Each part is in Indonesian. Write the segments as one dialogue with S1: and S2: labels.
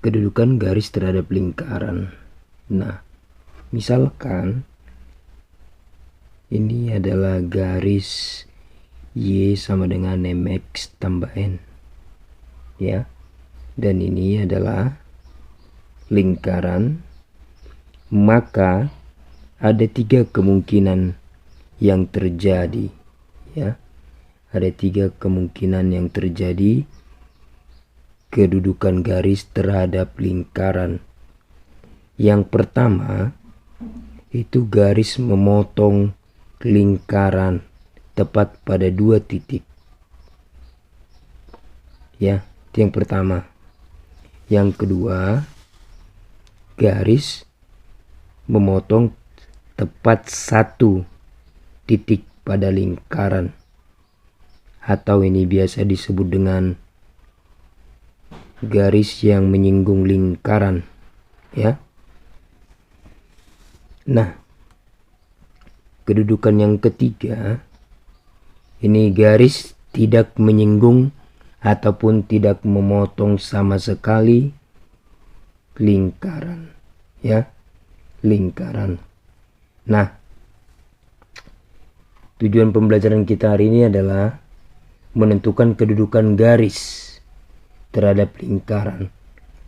S1: kedudukan garis terhadap lingkaran. Nah, misalkan ini adalah garis Y sama dengan MX tambah N, ya, dan ini adalah lingkaran, maka ada 3 kemungkinan yang terjadi, ya. Ada 3 kemungkinan yang terjadi kedudukan garis terhadap lingkaran. Yang pertama itu garis memotong lingkaran tepat pada 2 titik, ya, itu yang pertama. Yang kedua, garis memotong tepat 1 titik pada lingkaran, atau ini biasa disebut dengan garis yang menyinggung lingkaran, ya. Nah, kedudukan yang ketiga, ini garis tidak menyinggung ataupun tidak memotong sama sekali lingkaran, ya, lingkaran. Nah, tujuan pembelajaran kita hari ini adalah menentukan kedudukan garis terhadap lingkaran.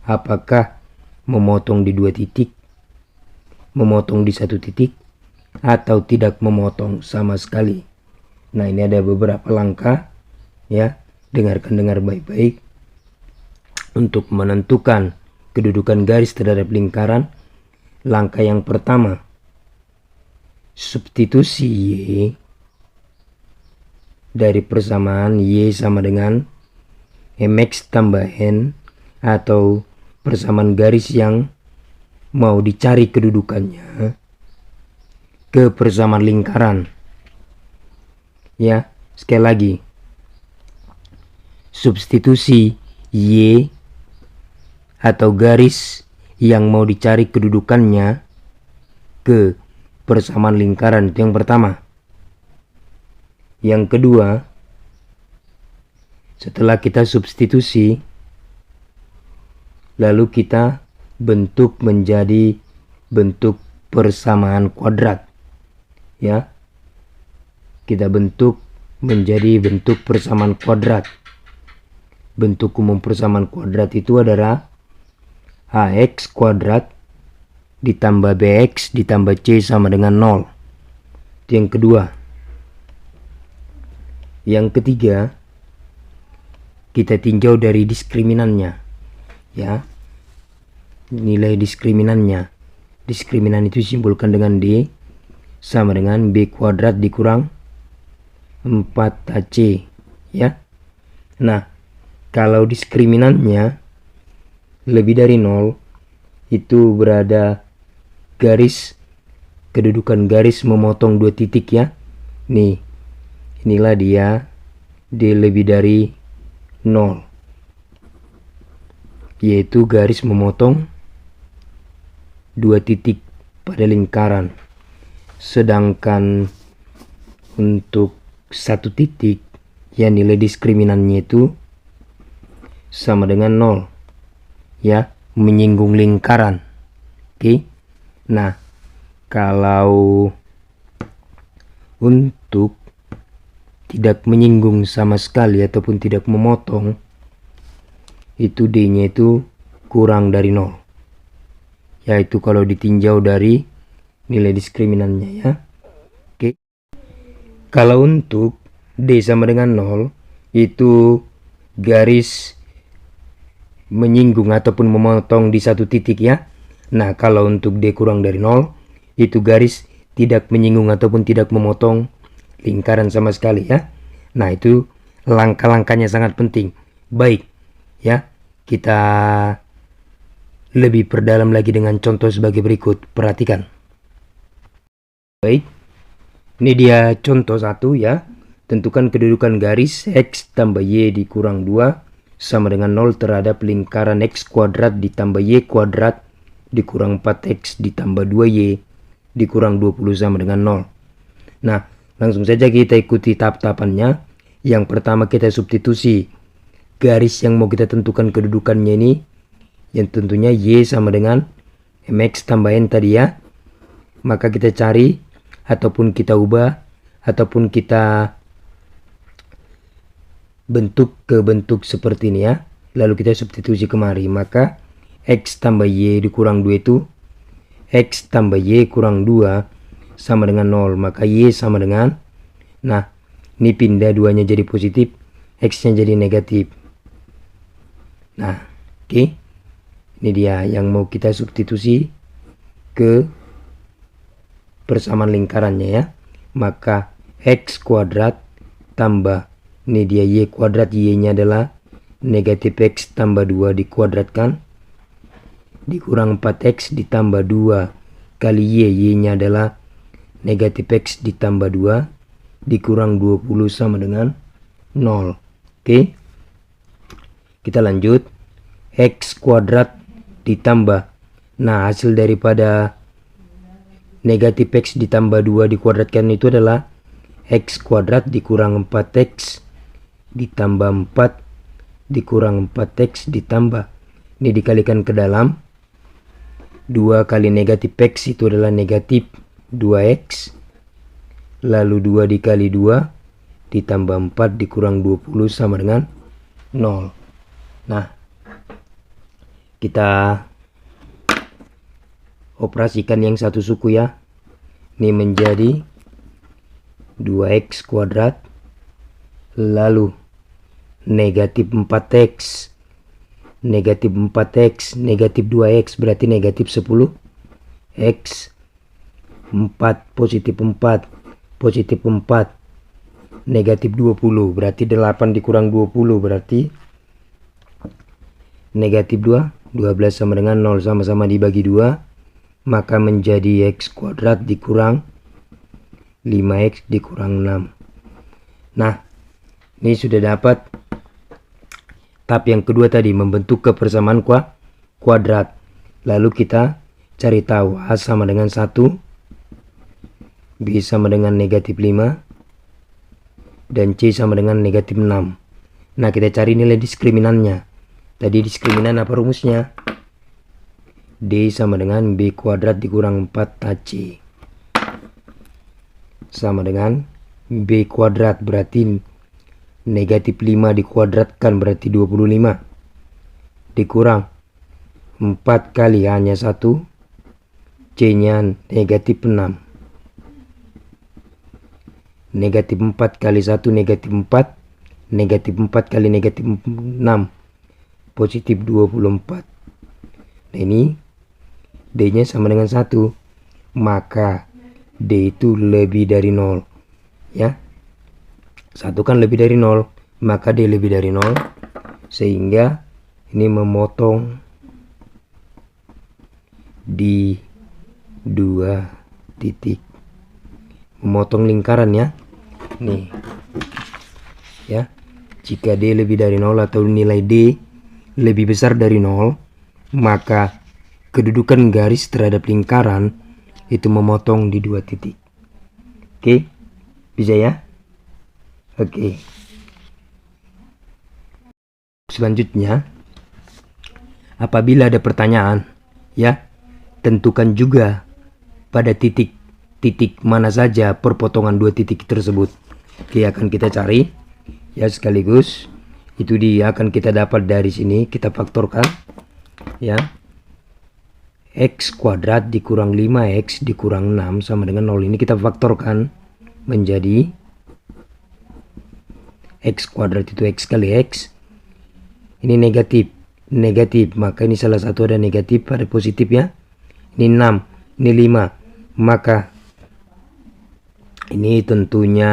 S1: Apakah memotong di 2 titik, memotong di 1 titik, atau tidak memotong sama sekali. Nah, ini ada beberapa langkah, ya, dengar baik-baik untuk menentukan kedudukan garis terhadap lingkaran. Langkah yang pertama, substitusi Y dari persamaan Y sama dengan MX tambah N, atau persamaan garis yang mau dicari kedudukannya, ke persamaan lingkaran, ya. Sekali lagi, substitusi Y atau garis yang mau dicari kedudukannya ke persamaan lingkaran, itu yang pertama. Yang kedua, setelah kita substitusi, lalu kita bentuk menjadi bentuk persamaan kuadrat, ya. Kita bentuk menjadi bentuk persamaan kuadrat. Bentuk umum persamaan kuadrat itu adalah AX kuadrat ditambah BX ditambah C sama dengan 0. Itu yang kedua. Yang ketiga, kita tinjau dari diskriminannya, ya, nilai diskriminannya. Diskriminan itu disimbolkan dengan D sama dengan B kuadrat dikurang 4AC, ya. Nah, kalau diskriminannya lebih dari 0, itu berada garis, kedudukan garis memotong 2 titik, ya. Nih, inilah dia, D lebih dari 0, yaitu garis memotong 2 titik pada lingkaran. Sedangkan untuk 1 titik, ya, nilai diskriminannya itu sama dengan 0, ya, menyinggung lingkaran. Oke. Nah, kalau untuk tidak menyinggung sama sekali ataupun tidak memotong, itu D-nya itu kurang dari 0, yaitu kalau ditinjau dari nilai diskriminannya, ya. Oke. Kalau untuk D sama dengan 0, itu garis menyinggung ataupun memotong di 1 titik, ya. Nah, kalau untuk D kurang dari 0, itu garis tidak menyinggung ataupun tidak memotong lingkaran sama sekali, ya. Nah, itu langkah-langkahnya sangat penting. Baik, ya, kita lebih perdalam lagi dengan contoh sebagai berikut. Perhatikan. Baik, ini dia contoh 1, ya. Tentukan kedudukan garis X tambah Y dikurang 2 sama dengan 0 terhadap lingkaran X kuadrat ditambah Y kuadrat dikurang 4X ditambah 2Y dikurang 20 sama dengan 0. Nah, langsung saja kita ikuti tahap-tahapannya. Yang pertama, kita substitusi garis yang mau kita tentukan kedudukannya ini, yang tentunya Y sama dengan MX tambah N tadi ya. Maka kita cari ataupun kita ubah ataupun kita bentuk ke bentuk seperti ini ya. Lalu kita substitusi kemari. Maka X tambah Y dikurang 2 itu X tambah Y kurang 2 sama dengan 0. Maka Y sama dengan, nah ini pindah duanya jadi positif, X nya jadi negatif. Nah oke, ini dia yang mau kita substitusi ke persamaan lingkarannya ya. Maka X kuadrat tambah, ini dia Y kuadrat, Y nya adalah negatif X tambah 2 dikuadratkan dikurang 4X ditambah 2 kali Y, Y nya adalah negatif X ditambah 2 dikurang 20 sama dengan 0. Oke, kita lanjut. X kuadrat ditambah, nah hasil daripada negatif X ditambah 2 dikuadratkan itu adalah X kuadrat dikurang 4X ditambah 4 dikurang 4X ditambah, ini dikalikan ke dalam 2 kali negatif X itu adalah negatif 2X, lalu 2 dikali 2 ditambah 4 dikurang 20 sama dengan 0. Nah kita operasikan yang satu suku ya. Ini menjadi 2X kuadrat lalu negatif 4X negatif 4X negatif 2X berarti negatif 10 X 4 positif 4 positif 4 negatif 20 berarti 8 dikurang 20 berarti negatif 2, 12 sama dengan 0, sama-sama dibagi 2 maka menjadi X kuadrat dikurang 5X dikurang 6. Nah ini sudah dapat tahap yang kedua tadi, membentuk kebersamaan kuadrat. Lalu kita cari tahu A sama dengan 1, B sama dengan negatif 5, dan C sama dengan negatif 6. Nah kita cari nilai diskriminannya. Tadi diskriminan apa rumusnya? D sama dengan B kuadrat dikurang 4AC sama dengan B kuadrat, berarti negatif 5 dikuadratkan berarti 25 dikurang 4 kali hanya 1, C nya negatif 6, negatif 4 kali 1 negatif 4, negatif 4 kali negatif 6 positif 24. Nah ini D nya sama dengan 1, maka D itu lebih dari 0 ya. 1 kan lebih dari 0, maka D lebih dari 0, sehingga ini memotong di 2 titik, memotong lingkaran ya. Nih ya, jika D lebih dari 0 atau nilai D lebih besar dari 0, maka kedudukan garis terhadap lingkaran itu memotong di 2 titik. Oke, bisa ya? Oke. Selanjutnya, apabila ada pertanyaan, ya, tentukan juga pada titik mana saja perpotongan 2 titik tersebut. Oke, akan kita cari ya sekaligus. Itu dia akan kita dapat dari sini, kita faktorkan ya. X kuadrat dikurang 5X dikurang 6 sama dengan 0. Ini kita faktorkan menjadi X kuadrat itu X kali X. Ini negatif, maka ini salah satu ada negatif, ada positif ya. Ini 6, ini 5, maka ini tentunya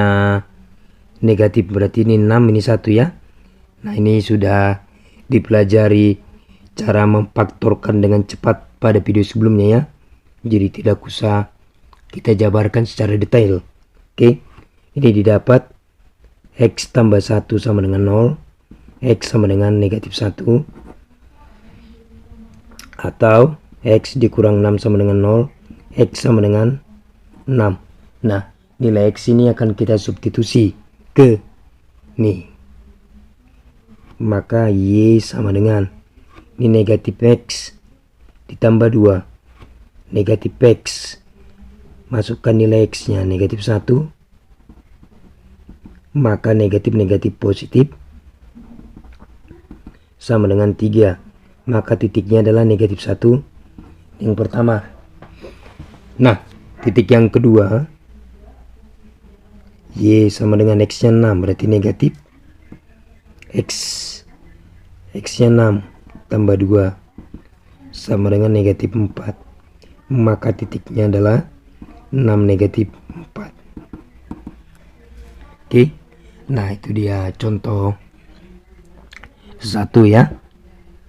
S1: negatif, berarti ini 6, ini 1 ya. Nah ini sudah dipelajari cara memfaktorkan dengan cepat pada video sebelumnya ya. Jadi tidak usah kita jabarkan secara detail. Oke, ini didapat X tambah 1 sama dengan 0, X sama dengan negatif 1, atau X dikurang 6 sama dengan 0, X sama dengan 6. Nah, nilai X ini akan kita substitusi ke nih. Maka Y sama dengan Ini negatif X ditambah 2. Negatif X. Masukkan nilai X nya negatif 1. Maka negatif positif sama dengan 3. Maka titiknya adalah negatif 1. Yang pertama. Nah, titik yang kedua, Y sama dengan X nya 6, berarti negatif X nya 6 tambah 2 sama dengan negatif 4. Maka titiknya adalah 6 negatif 4. Oke. Nah, itu dia contoh 1 ya.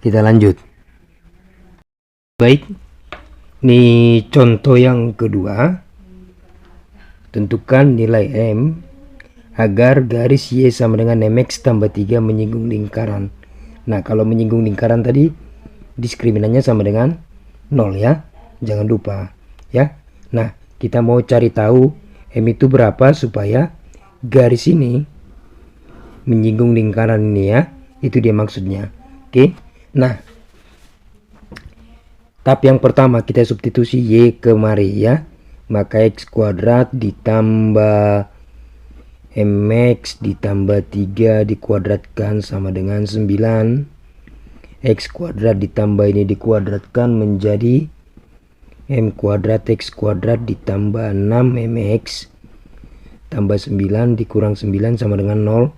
S1: Kita lanjut. Baik. Ini contoh yang kedua. Tentukan nilai M agar garis Y sama dengan MX tambah 3 menyinggung lingkaran. Nah, kalau menyinggung lingkaran tadi diskriminannya sama dengan 0 ya. Jangan lupa ya. Nah, kita mau cari tahu M itu berapa supaya garis ini menyinggung lingkaran ini ya. Itu dia maksudnya. Oke. Nah, tahap yang pertama kita substitusi Y kemari ya. Maka X kuadrat ditambah MX ditambah 3 dikuadratkan sama dengan 9. X kuadrat ditambah ini dikuadratkan menjadi M kuadrat X kuadrat ditambah 6 MX tambah 9 dikurang 9 sama dengan 0.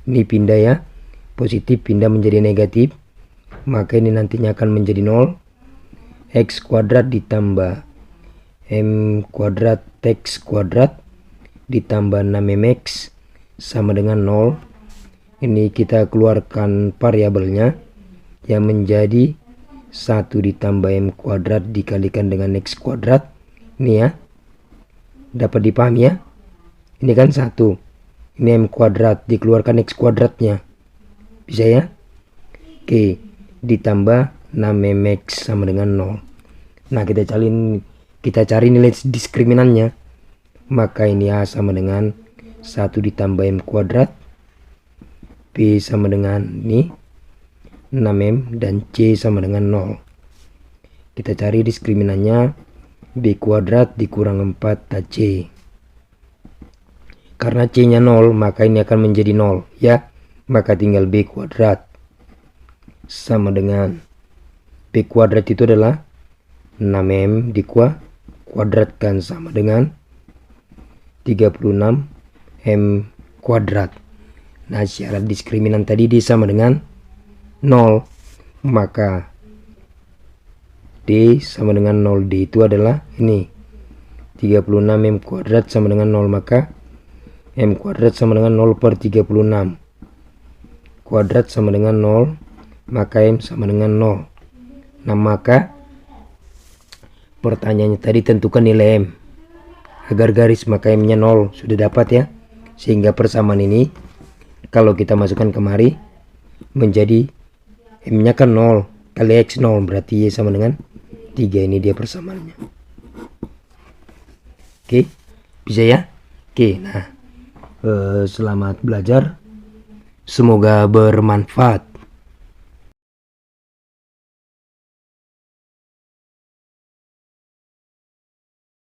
S1: Ini pindah ya, positif pindah menjadi negatif, maka ini nantinya akan menjadi 0. X kuadrat ditambah M kuadrat X kuadrat ditambah 6MX sama dengan 0. Ini kita keluarkan variabelnya yang menjadi 1 ditambah M kuadrat dikalikan dengan X kuadrat. Ini ya, dapat dipahami ya. Ini kan 1, ini M kuadrat dikeluarkan X kuadratnya, bisa ya. Oke, ditambah 6MX sama dengan 0. Nah, kita cari nilai diskriminannya. Maka ini A sama dengan 1 ditambah M kuadrat, B sama dengan ini 6M, dan C sama dengan 0. Kita cari diskriminannya. B kuadrat dikurang 4 C. Karena C nya 0, maka ini akan menjadi 0 ya. Maka tinggal B kuadrat sama dengan B kuadrat itu adalah 6M dikuadratkan sama dengan 36 M kuadrat. Nah, syarat diskriminan tadi sama dengan 0. Maka D sama dengan 0. D itu adalah ini 36 M kuadrat sama dengan 0. Maka M kuadrat sama dengan 0 per 36. Kuadrat sama dengan 0. Maka M sama dengan 0. Nah, maka pertanyaannya tadi tentukan nilai M agar garis maka M nya 0. Sudah dapat ya. Sehingga persamaan ini kalau kita masukkan kemari menjadi M nya kan 0 kali X 0, berarti Y sama dengan 3. Ini dia persamaannya. Oke, bisa ya. Oke, nah, selamat belajar, semoga bermanfaat.